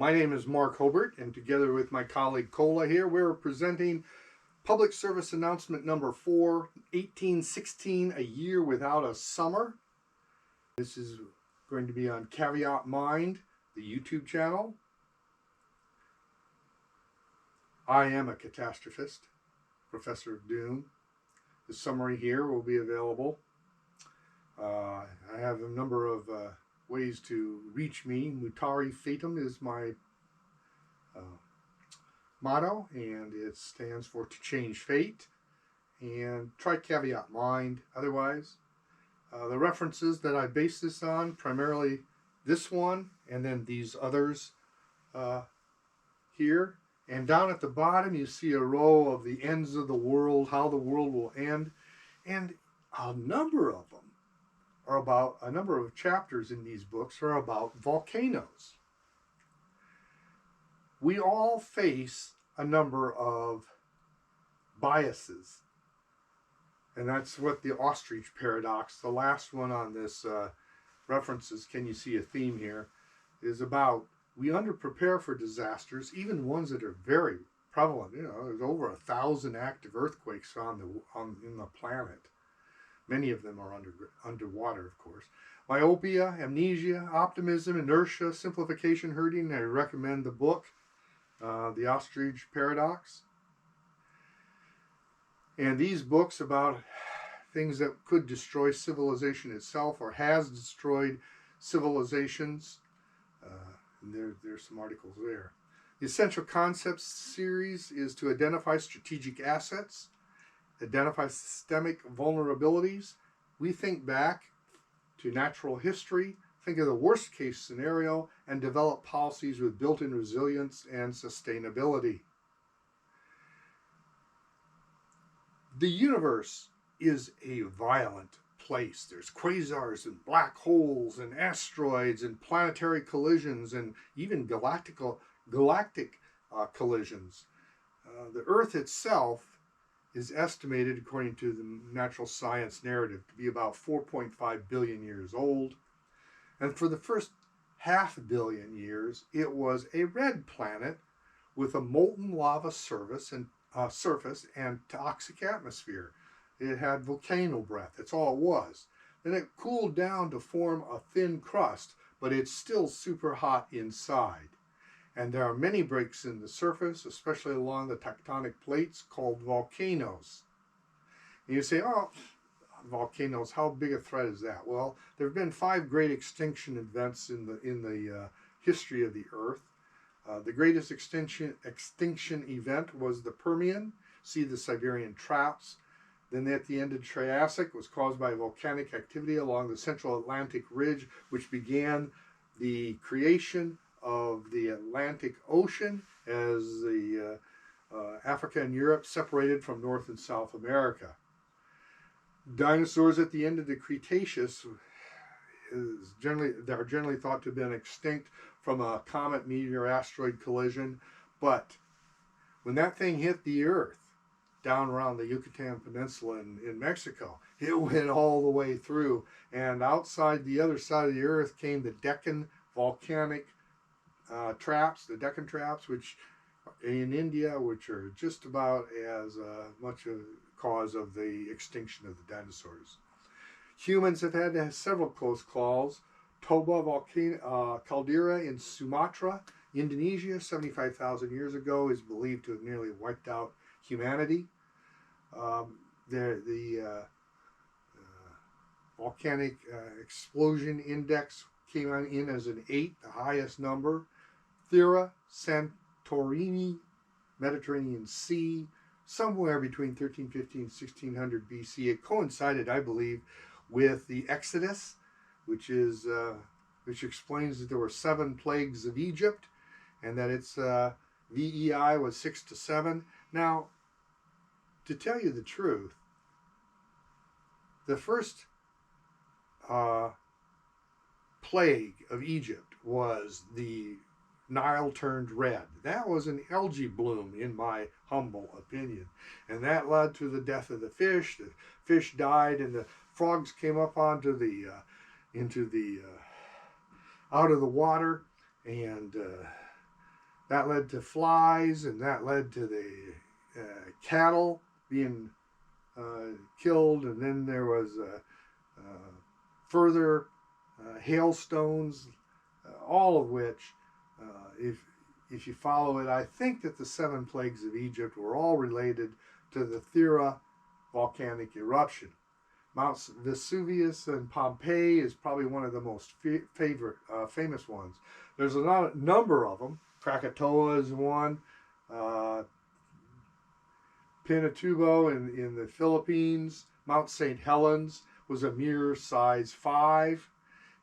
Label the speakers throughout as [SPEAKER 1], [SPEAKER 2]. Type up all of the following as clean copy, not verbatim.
[SPEAKER 1] My name is Mark Hobart, and together with my colleague Cola here, we're presenting Public Service Announcement number 4, 1816, A Year Without a Summer. This is going to be on Caveat Mind, the YouTube channel. I am a catastrophist, Professor of Doom. The summary here will be available. I have a number of ways to reach me. Mutare Fatum is my motto, and it stands for to change fate. And try Caveat Mind otherwise. The references that I base this on, primarily this one and then these others here. And down at the bottom you see a row of the ends of the world, how the world will end. And a number of them are about, a number of chapters in these books are about volcanoes. We all face a number of biases. And that's what the ostrich paradox, the last one on this references, can you see a theme here, is about. We underprepare for disasters, even ones that are very prevalent. You know, there's over 1,000 active earthquakes in the planet. Many of them are underwater, of course. Myopia, amnesia, optimism, inertia, simplification, hurting. I recommend the book, The Ostrich Paradox. And these books about things that could destroy civilization itself or has destroyed civilizations. There's some articles there. The Essential Concepts series is to identify strategic assets, identify systemic vulnerabilities. We think back to natural history, think of the worst case scenario, and develop policies with built-in resilience and sustainability. The universe is a violent place. There's quasars and black holes and asteroids and planetary collisions and even galactic collisions. The Earth itself is estimated, according to the natural science narrative, to be about 4.5 billion years old. And for the first half billion years, it was a red planet with a molten lava surface and toxic atmosphere. It had volcano breath. That's all it was. Then it cooled down to form a thin crust, but it's still super hot inside. And there are many breaks in the surface, especially along the tectonic plates, called volcanoes. And you say, oh, volcanoes, how big a threat is that? Well, there have been 5 great extinction events in the history of the Earth. The greatest extinction event was the Permian. See the Siberian traps. Then at the end of the Triassic, was caused by volcanic activity along the Central Atlantic Ridge, which began the creation of the Atlantic Ocean as the Africa and Europe separated from North and South America. Dinosaurs at the end of the Cretaceous are generally thought to have been extinct from a comet, meteor, asteroid collision. But when that thing hit the Earth, down around the Yucatan Peninsula in Mexico, it went all the way through, and outside the other side of the Earth came the Deccan volcanic traps, the Deccan traps, which in India, which are just about as much a cause of the extinction of the dinosaurs. Humans have had several close calls. Toba volcano caldera in Sumatra, Indonesia, 75,000 years ago, is believed to have nearly wiped out humanity. The volcanic explosion index came in as an 8, the highest number. Thera, Santorini, Mediterranean Sea, somewhere between 1350 and 1600 BC. It coincided, I believe, with the Exodus, which explains that there were 7 plagues of Egypt, and that its VEI was 6 to 7. Now, to tell you the truth, the first plague of Egypt was the Nile turned red. That was an algae bloom, in my humble opinion. And that led to the death of the fish. The fish died, and the frogs came up onto the, out of the water, and That led to flies, and that led to the cattle being killed, and then there was further hailstones, all of which, if you follow it, I think that the 7 plagues of Egypt were all related to the Thera volcanic eruption. Mount Vesuvius in Pompeii is probably one of the most famous ones. There's a number of them. Krakatoa is one. Pinatubo in the Philippines. Mount St. Helens was a mere size 5.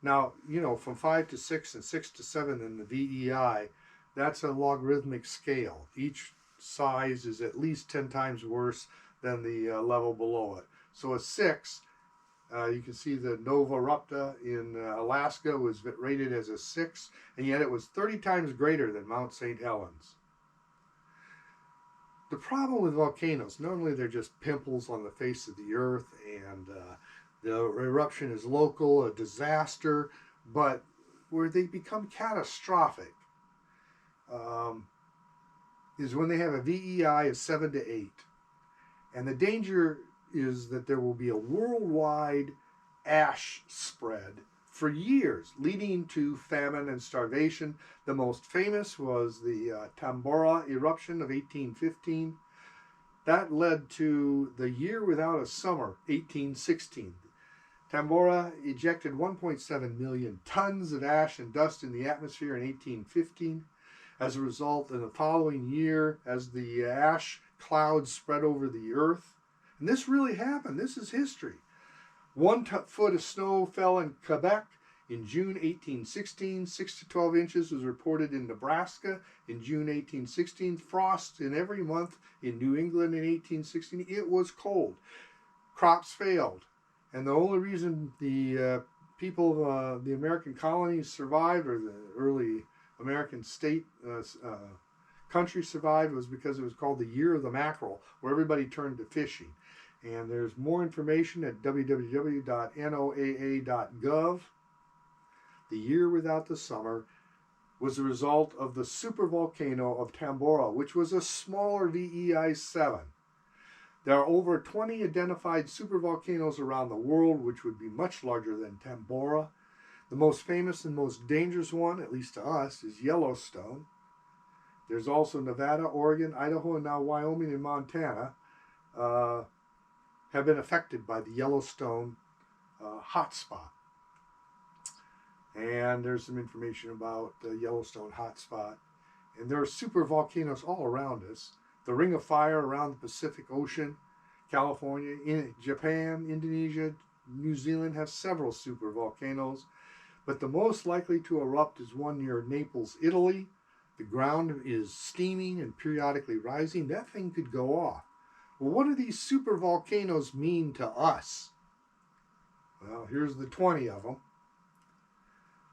[SPEAKER 1] Now, from 5 to 6 and 6 to 7 in the VEI, that's a logarithmic scale. Each size is at least 10 times worse than the level below it. So a 6, you can see the Nova Rupta in Alaska was rated as a 6, and yet it was 30 times greater than Mount St. Helens. The problem with volcanoes, normally they're just pimples on the face of the earth, and the eruption is local, a disaster, but where they become catastrophic is when they have a VEI of 7 to 8. And the danger is that there will be a worldwide ash spread for years, leading to famine and starvation. The most famous was the Tambora eruption of 1815. That led to the year without a summer, 1816. Tambora ejected 1.7 million tons of ash and dust in the atmosphere in 1815. As a result, in the following year, as the ash clouds spread over the earth, and this really happened, this is history. 1 foot of snow fell in Quebec in June 1816. 6 to 12 inches was reported in Nebraska in June 1816. Frost in every month in New England in 1816. It was cold. Crops failed. And the only reason the people of the American colonies survived, or the early American state country survived, was because it was called the Year of the Mackerel, where everybody turned to fishing. And there's more information at www.noaa.gov. The year without the summer was the result of the supervolcano of Tambora, which was a smaller VEI 7. There are over 20 identified supervolcanoes around the world, which would be much larger than Tambora. The most famous and most dangerous one, at least to us, is Yellowstone. There's also Nevada, Oregon, Idaho, and now Wyoming and Montana have been affected by the Yellowstone hotspot. And there's some information about the Yellowstone hotspot. And there are supervolcanoes all around us. The Ring of Fire around the Pacific Ocean, California, Japan, Indonesia, New Zealand have several supervolcanoes. But the most likely to erupt is one near Naples, Italy. The ground is steaming and periodically rising. That thing could go off. Well, what do these supervolcanoes mean to us? Well, here's the 20 of them.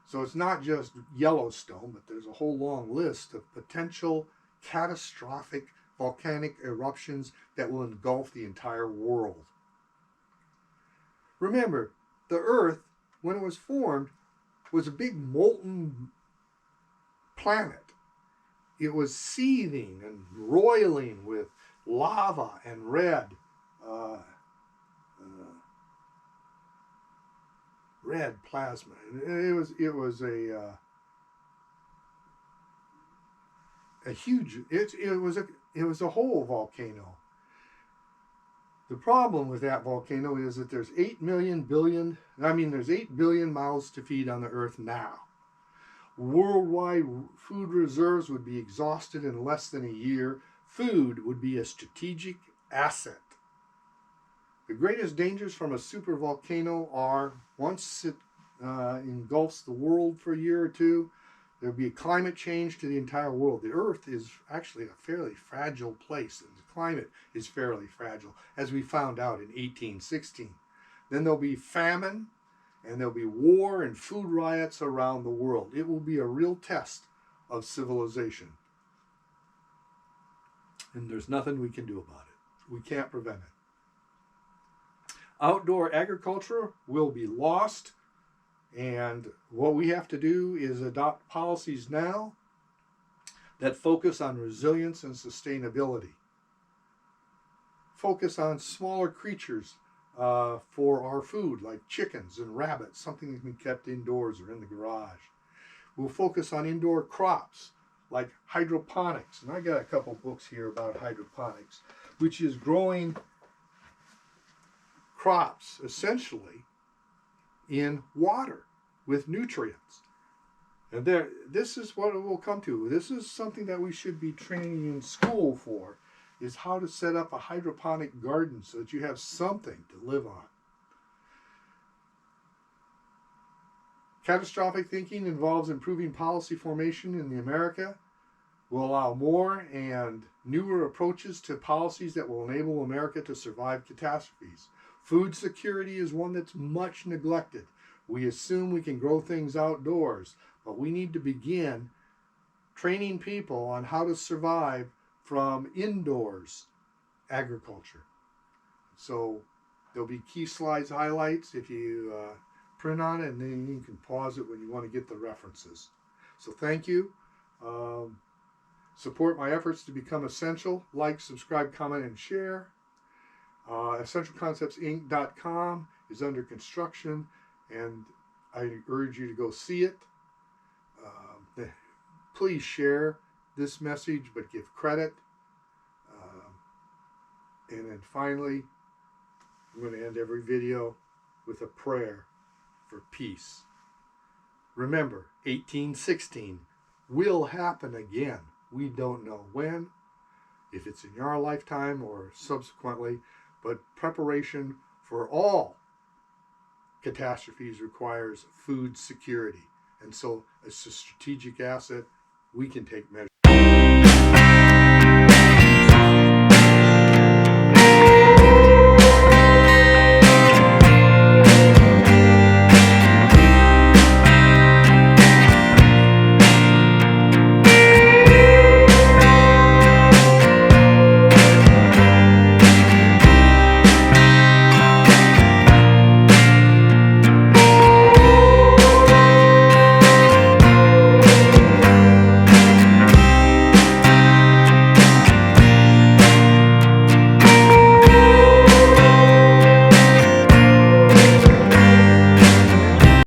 [SPEAKER 1] So it's not just Yellowstone, but there's a whole long list of potential catastrophic volcanic eruptions that will engulf the entire world. Remember, the Earth, when it was formed, was a big molten planet. It was seething and roiling with lava and red plasma. It was a huge. It was a whole volcano. The problem with that volcano is that there's 8 billion mouths to feed on the Earth now. Worldwide food reserves would be exhausted in less than a year. Food would be a strategic asset. The greatest dangers from a supervolcano are, once it engulfs the world for a year or two, there'll be a climate change to the entire world. The Earth is actually a fairly fragile place, and the climate is fairly fragile, as we found out in 1816. Then there'll be famine, and there'll be war and food riots around the world. It will be a real test of civilization. And there's nothing we can do about it. We can't prevent it. Outdoor agriculture will be lost, and what we have to do is adopt policies now that focus on resilience and sustainability. Focus on smaller creatures for our food, like chickens and rabbits, something that can be kept indoors or in the garage. We'll focus on indoor crops, like hydroponics. And I got a couple books here about hydroponics, which is growing crops essentially in water with nutrients. And this is what it will come to. This is something that we should be training in school for, is how to set up a hydroponic garden so that you have something to live on. Catastrophic thinking involves improving policy formation in the America. Will allow more and newer approaches to policies that will enable America to survive catastrophes. Food security is one that's much neglected. We assume we can grow things outdoors, but we need to begin training people on how to survive from indoors agriculture. So there'll be key slides highlights if you print on it, and then you can pause it when you want to get the references. So thank you. Support my efforts to become essential. Like, subscribe, comment, and share. EssentialConceptsInc.com is under construction, and I urge you to go see it. Please share this message, but give credit. And then finally, I'm going to end every video with a prayer for peace. Remember, 1816 will happen again. We don't know when, if it's in your lifetime or subsequently, but preparation for all catastrophes requires food security. And so it's a strategic asset. We can take measures.